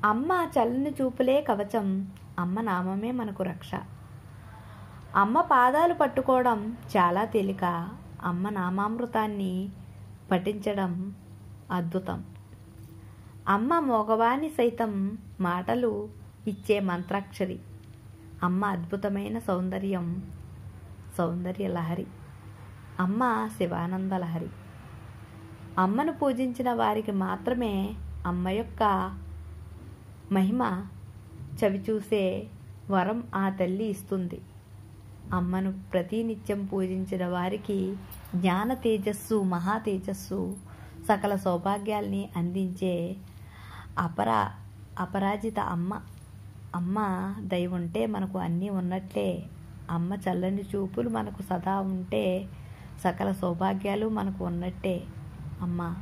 అమ్మ చల్లని చూపులే కవచం, అమ్మ నామమే మనకు రక్ష. అమ్మ పాదాలు పట్టుకోవడం చాలా తేలిక, అమ్మ నామామృతాన్ని పఠించడం అద్భుతం. అమ్మ మగవాణి సైతం మాటలు ఇచ్చే మంత్రాక్షరి. అమ్మ అద్భుతమైన సౌందర్య లహరి. అమ్మ శివానంద లహరి. అమ్మను పూజించిన వారికి మాత్రమే అమ్మ యొక్క మహిమ చవిచూసే వరం ఆ తల్లి ఇస్తుంది. అమ్మను ప్రతినిత్యం పూజించిన వారికి జ్ఞాన తేజస్సు, మహా తేజస్సు, సకల సౌభాగ్యాల్ని అందించే అపరాజిత అమ్మ. అమ్మ దయ ఉంటే మనకు అన్నీ ఉన్నట్లే. అమ్మ చల్లని చూపులు మనకు సదా ఉంటే సకల సౌభాగ్యాలు మనకు ఉన్నట్టే. అమ్మ